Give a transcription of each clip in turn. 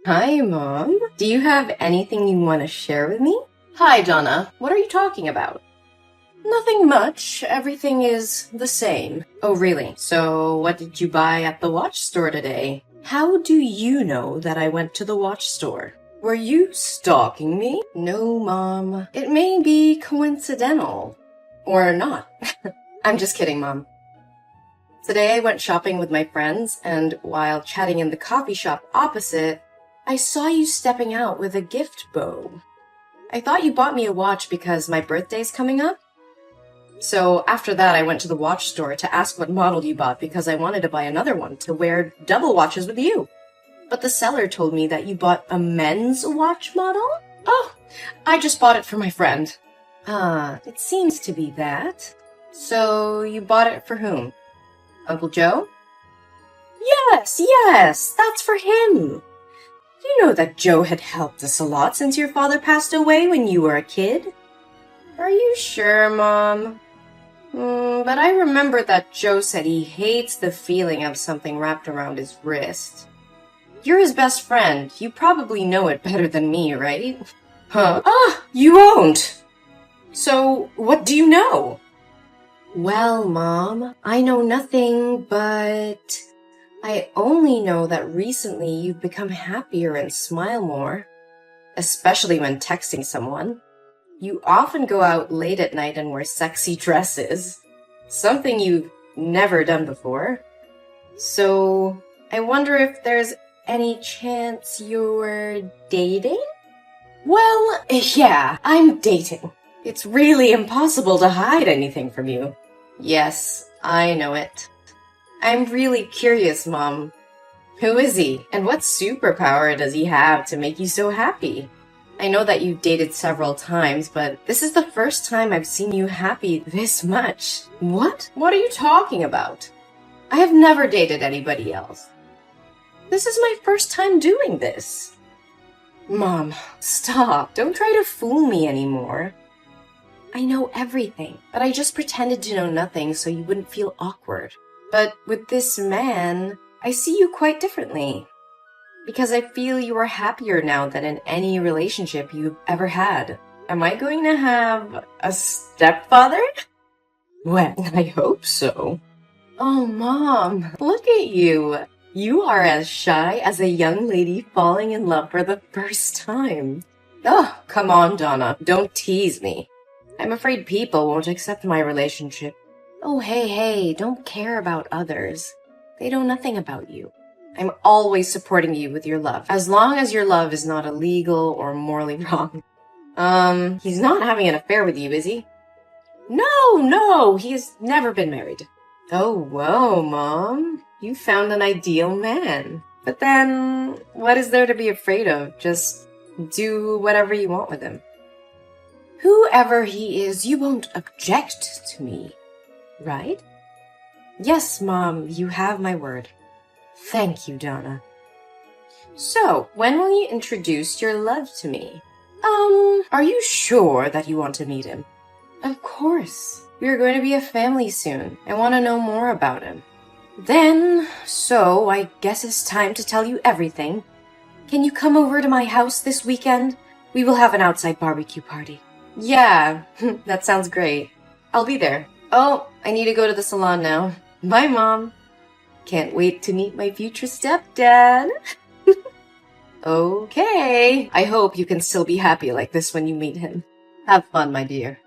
Hi, Mom. Do you have anything you want to share with me? Hi, Donna. What are you talking about? Nothing much. Everything is the same. Oh, really? So, what did you buy at the watch store today? How do you know that I went to the watch store? Were you stalking me? No, Mom. It may be coincidental. Or not. I'm just kidding, Mom. Today I went shopping with my friends, and while chatting in the coffee shop opposite, I saw you stepping out with a gift bow. I thought you bought me a watch because my birthday's coming up. So after that, I went to the watch store to ask what model you bought because I wanted to buy another one to wear double watches with you. But the seller told me that you bought a men's watch model? Oh, I just bought it for my friend. It seems to be that. So you bought it for whom? Uncle Joe? Yes, that's for him. You know that Joe had helped us a lot since your father passed away when you were a kid. Are you sure, Mom? But I remember that Joe said he hates the feeling of something wrapped around his wrist. You're his best friend. You probably know it better than me, right? Huh? You won't! So, what do you know? Well, Mom, I know nothing, but I only know that recently you've become happier and smile more, especially when texting someone. You often go out late at night and wear sexy dresses, something you've never done before. So, I wonder if there's any chance you're dating? Well, yeah, I'm dating. It's really impossible to hide anything from you. Yes, I know it. I'm really curious, Mom. Who is he, and what superpower does he have to make you so happy? I know that you've dated several times, but this is the first time I've seen you happy this much. What? What are you talking about? I have never dated anybody else. This is my first time doing this. Mom, stop. Don't try to fool me anymore. I know everything, but I just pretended to know nothing so you wouldn't feel awkward. But with this man, I see you quite differently. Because I feel you are happier now than in any relationship you've ever had. Am I going to have a stepfather? Well, I hope so. Oh, Mom, look at you. You are as shy as a young lady falling in love for the first time. Oh, come on, Donna. Don't tease me. I'm afraid people won't accept my relationship. Oh, hey, don't care about others. They know nothing about you. I'm always supporting you with your love, as long as your love is not illegal or morally wrong. He's not having an affair with you, is he? No, he has never been married. Oh, whoa, Mom. You found an ideal man. But then, what is there to be afraid of? Just do whatever you want with him. Whoever he is, you won't object to me, right? Yes, Mom, you have my word. Thank you, Donna. So, when will you introduce your love to me? Are you sure that you want to meet him? Of course. We are going to be a family soon. I want to know more about him. So I guess it's time to tell you everything. Can you come over to my house this weekend? We will have an outside barbecue party. Yeah, that sounds great. I'll be there. Oh, I need to go to the salon now. Bye, Mom. Can't wait to meet my future stepdad. Okay. I hope you can still be happy like this when you meet him. Have fun, my dear.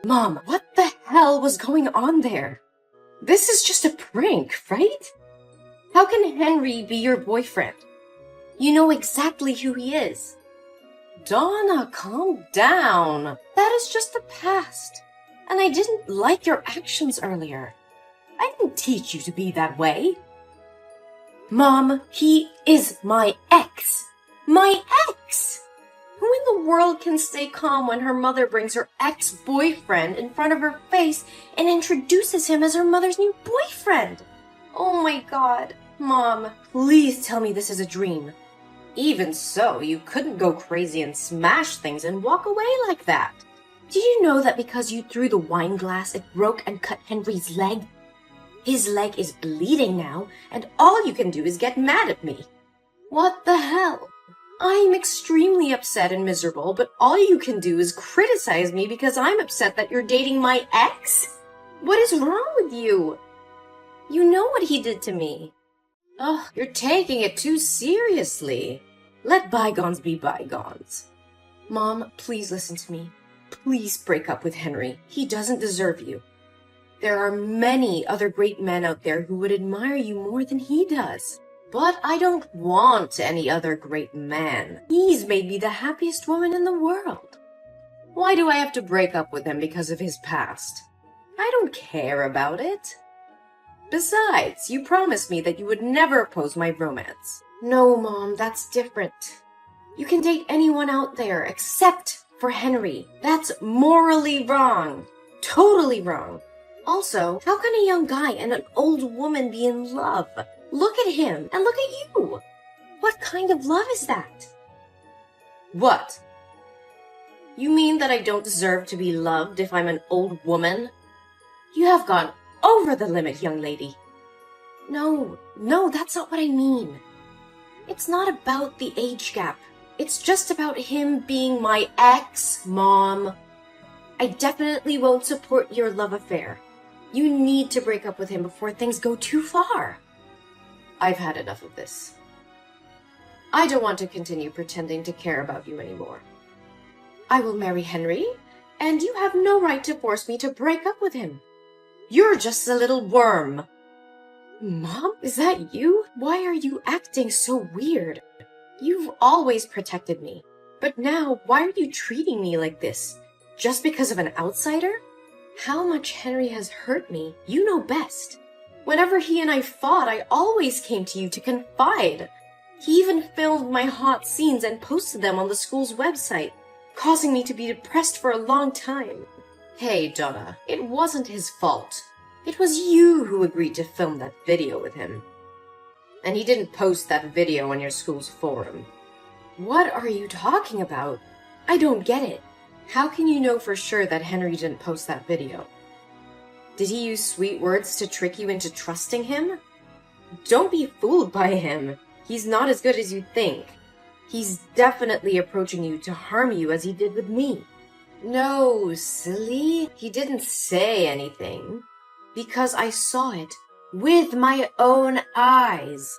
Mom, what the hell was going on there? This is just a prank, right? How can Henry be your boyfriend? You know exactly who he is. Donna, calm down. That is just the past. And I didn't like your actions earlier. I didn't teach you to be that way. Mom, he is my ex. My ex! Who in the world can stay calm when her mother brings her ex-boyfriend in front of her face and introduces him as her mother's new boyfriend? Oh my God. Mom, please tell me this is a dream. Even so, you couldn't go crazy and smash things and walk away like that. Did you know that because you threw the wine glass, it broke and cut Henry's leg? His leg is bleeding now, and all you can do is get mad at me. What the hell? I'm extremely upset and miserable, but all you can do is criticize me because I'm upset that you're dating my ex? What is wrong with you? You know what he did to me. Oh, you're taking it too seriously. Let bygones be bygones. Mom, please listen to me. Please break up with Henry. He doesn't deserve you. There are many other great men out there who would admire you more than he does. But I don't want any other great man. He's made me the happiest woman in the world. Why do I have to break up with him because of his past? I don't care about it. Besides, you promised me that you would never oppose my romance. No, Mom, that's different. You can date anyone out there except for Henry. That's morally wrong. Totally wrong. Also, how can a young guy and an old woman be in love? Look at him and look at you. What kind of love is that? What? You mean that I don't deserve to be loved if I'm an old woman? You have gone over the limit, young lady. No, that's not what I mean. It's not about the age gap. It's just about him being my ex, Mom. I definitely won't support your love affair. You need to break up with him before things go too far. I've had enough of this. I don't want to continue pretending to care about you anymore. I will marry Henry, and you have no right to force me to break up with him. You're just a little worm. Mom, is that you? Why are you acting so weird? You've always protected me. But now, why are you treating me like this? Just because of an outsider? How much Henry has hurt me, you know best. Whenever he and I fought, I always came to you to confide. He even filmed my hot scenes and posted them on the school's website, causing me to be depressed for a long time. Hey, Donna, it wasn't his fault. It was you who agreed to film that video with him. And he didn't post that video on your school's forum. What are you talking about? I don't get it. How can you know for sure that Henry didn't post that video? Did he use sweet words to trick you into trusting him? Don't be fooled by him. He's not as good as you think. He's definitely approaching you to harm you as he did with me. No, silly. He didn't say anything. Because I saw it with my own eyes.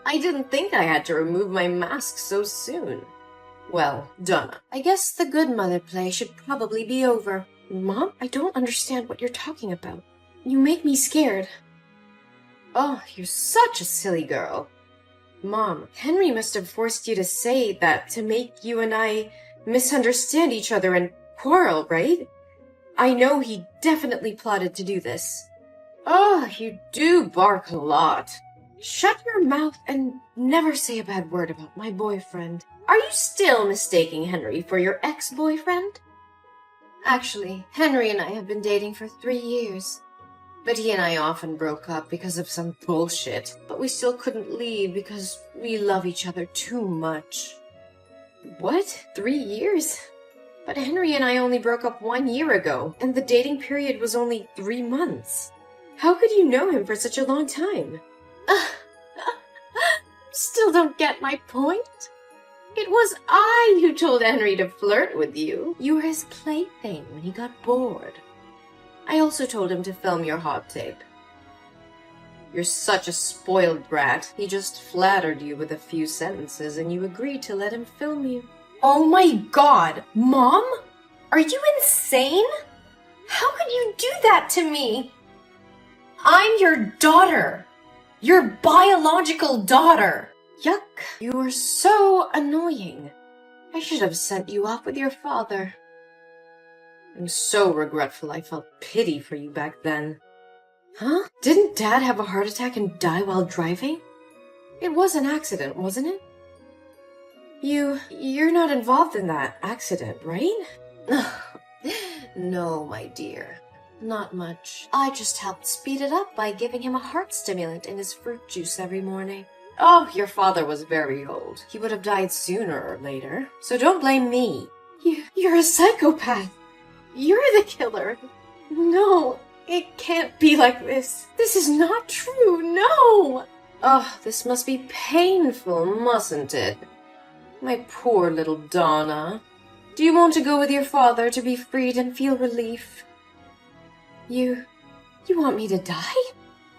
I didn't think I had to remove my mask so soon. Well, Donna, I guess the good mother play should probably be over. Mom, I don't understand what you're talking about. You make me scared. Oh, you're such a silly girl. Mom, Henry must have forced you to say that to make you and I misunderstand each other and quarrel, right? I know he definitely plotted to do this. Oh, you do bark a lot. Shut your mouth and never say a bad word about my boyfriend. Are you still mistaking Henry for your ex-boyfriend? Actually, Henry and I have been dating for 3 years. But he and I often broke up because of some bullshit. But we still couldn't leave because we love each other too much. What? 3 years? But Henry and I only broke up 1 year ago, and the dating period was only 3 months. How could you know him for such a long time? Still don't get my point? It was I who told Henry to flirt with you. You were his plaything when he got bored. I also told him to film your hot tape. You're such a spoiled brat. He just flattered you with a few sentences and you agreed to let him film you. Oh my god! Mom? Are you insane? How could you do that to me? I'm your daughter! Your biological daughter! Yuck, you are so annoying. I should have sent you off with your father. I'm so regretful I felt pity for you back then. Huh? Didn't Dad have a heart attack and die while driving? It was an accident, wasn't it? You're not involved in that accident, right? No, my dear. Not much. I just helped speed it up by giving him a heart stimulant in his fruit juice every morning. Oh, your father was very old. He would have died sooner or later. So don't blame me. You're a psychopath. You're the killer. No, It can't be like this. This is not true, no! Oh, this must be painful, mustn't it? My poor little Donna. Do you want to go with your father to be freed and feel relief? You want me to die?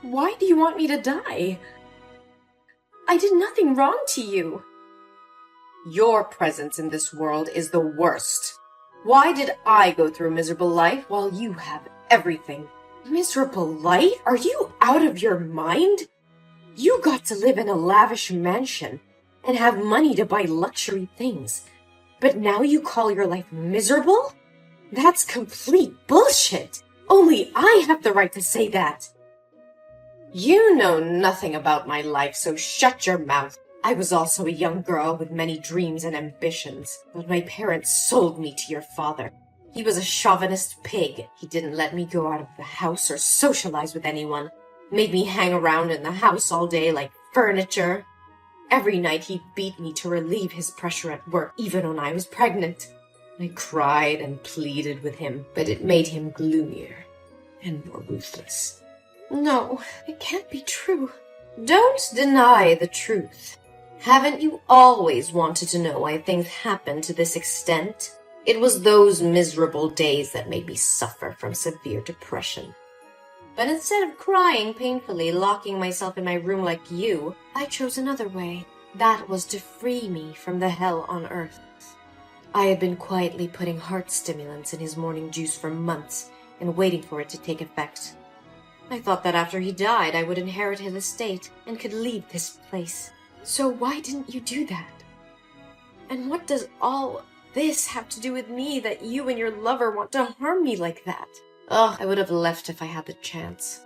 Why do you want me to die? I did nothing wrong to you. Your presence in this world is the worst. Why did I go through a miserable life while you have everything? Miserable life? Are you out of your mind? You got to live in a lavish mansion and have money to buy luxury things. But now you call your life miserable? That's complete bullshit. Only I have the right to say that. You know nothing about my life, so shut your mouth. I was also a young girl with many dreams and ambitions, but my parents sold me to your father. He was a chauvinist pig. He didn't let me go out of the house or socialize with anyone. Made me hang around in the house all day like furniture. Every night he beat me to relieve his pressure at work, even when I was pregnant. I cried and pleaded with him, but it made him gloomier and more ruthless. No, it can't be true. Don't deny the truth. Haven't you always wanted to know why things happen to this extent? It was those miserable days that made me suffer from severe depression. But instead of crying painfully, locking myself in my room like you, I chose another way. That was to free me from the hell on earth. I had been quietly putting heart stimulants in his morning juice for months and waiting for it to take effect. I thought that after he died, I would inherit his estate and could leave this place. So why didn't you do that? And what does all this have to do with me that you and your lover want to harm me like that? Ugh, I would have left if I had the chance.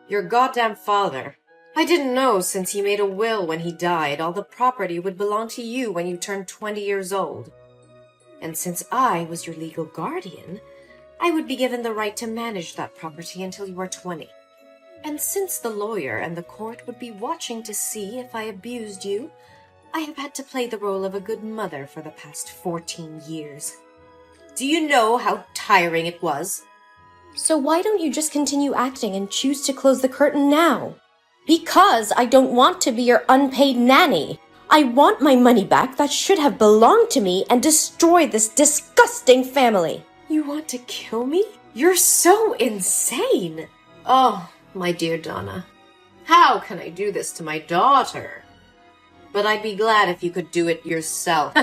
Your goddamn father. I didn't know since he made a will when he died, all the property would belong to you when you turned 20 years old. And since I was your legal guardian, I would be given the right to manage that property until you are 20. And since the lawyer and the court would be watching to see if I abused you, I have had to play the role of a good mother for the past 14 years. Do you know how tiring it was? So why don't you just continue acting and choose to close the curtain now? Because I don't want to be your unpaid nanny. I want my money back that should have belonged to me and destroy this disgusting family. You want to kill me? You're so insane. Oh, my dear Donna, how can I do this to my daughter? But I'd be glad if you could do it yourself.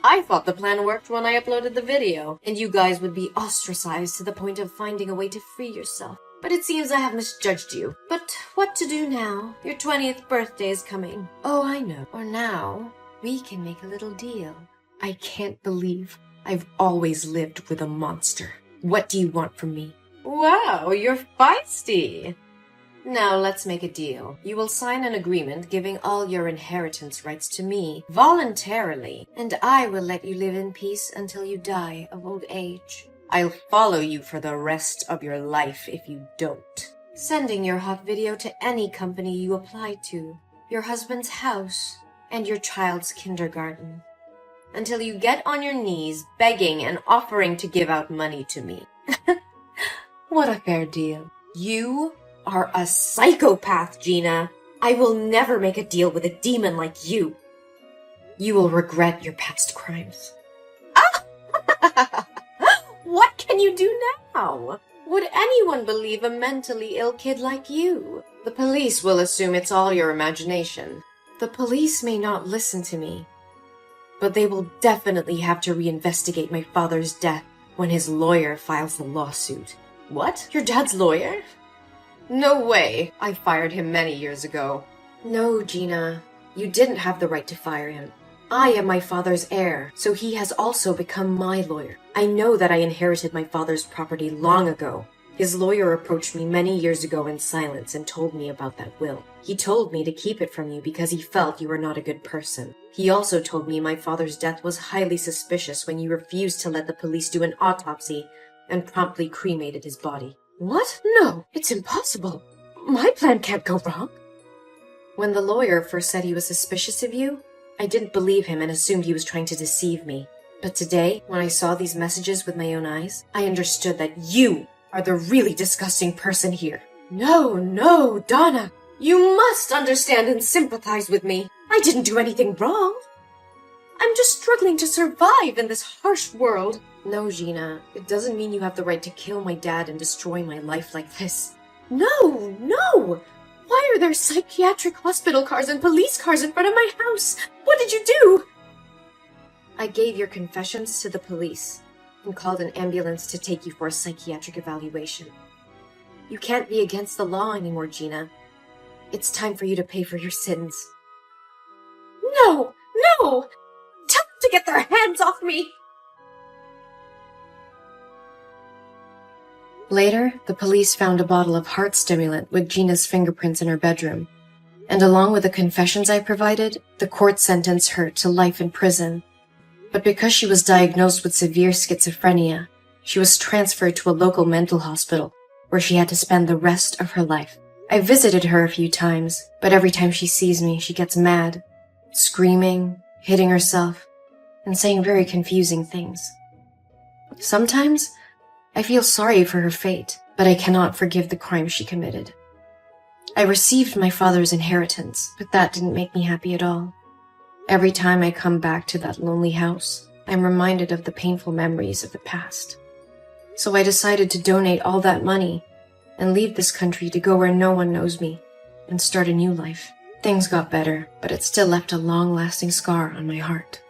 I thought the plan worked when I uploaded the video, and you guys would be ostracized to the point of finding a way to free yourself. But it seems I have misjudged you. But what to do now? Your 20th birthday is coming. Oh, I know. Or now, we can make a little deal. I can't believe I've always lived with a monster. What do you want from me? Wow, you're feisty. Now let's make a deal. You will sign an agreement giving all your inheritance rights to me voluntarily, and I will let you live in peace until you die of old age. I'll follow you for the rest of your life if you don't. Sending your hot video to any company you apply to, your husband's house, and your child's kindergarten. Until you get on your knees begging and offering to give out money to me. What a fair deal. You are a psychopath, Gina. I will never make a deal with a demon like you. You will regret your past crimes. What can you do now? Would anyone believe a mentally ill kid like you? The police will assume it's all your imagination. The police may not listen to me, but they will definitely have to reinvestigate my father's death when his lawyer files the lawsuit. What? Your dad's lawyer? No way. I fired him many years ago. No, Gina. You didn't have the right to fire him. I am my father's heir, so he has also become my lawyer. I know that I inherited my father's property long ago. His lawyer approached me many years ago in silence and told me about that will. He told me to keep it from you because he felt you were not a good person. He also told me my father's death was highly suspicious when you refused to let the police do an autopsy and promptly cremated his body. What? No, it's impossible. My plan can't go wrong. When the lawyer first said he was suspicious of you, I didn't believe him and assumed he was trying to deceive me. But today, when I saw these messages with my own eyes, I understood that you are the really disgusting person here. No, Donna. You must understand and sympathize with me. I didn't do anything wrong. I'm just struggling to survive in this harsh world. No, Gina, it doesn't mean you have the right to kill my dad and destroy my life like this. No! Why are there psychiatric hospital cars and police cars in front of my house? What did you do? I gave your confessions to the police and called an ambulance to take you for a psychiatric evaluation. You can't be against the law anymore, Gina. It's time for you to pay for your sins. No! Tell them to get their hands off me! Later, the police found a bottle of heart stimulant with Gina's fingerprints in her bedroom. And along with the confessions I provided, the court sentenced her to life in prison. But because she was diagnosed with severe schizophrenia, she was transferred to a local mental hospital where she had to spend the rest of her life. I visited her a few times, but every time she sees me, she gets mad, screaming, hitting herself, and saying very confusing things. Sometimes, I feel sorry for her fate, but I cannot forgive the crime she committed. I received my father's inheritance, but that didn't make me happy at all. Every time I come back to that lonely house, I'm reminded of the painful memories of the past. So I decided to donate all that money and leave this country to go where no one knows me and start a new life. Things got better, but it still left a long-lasting scar on my heart.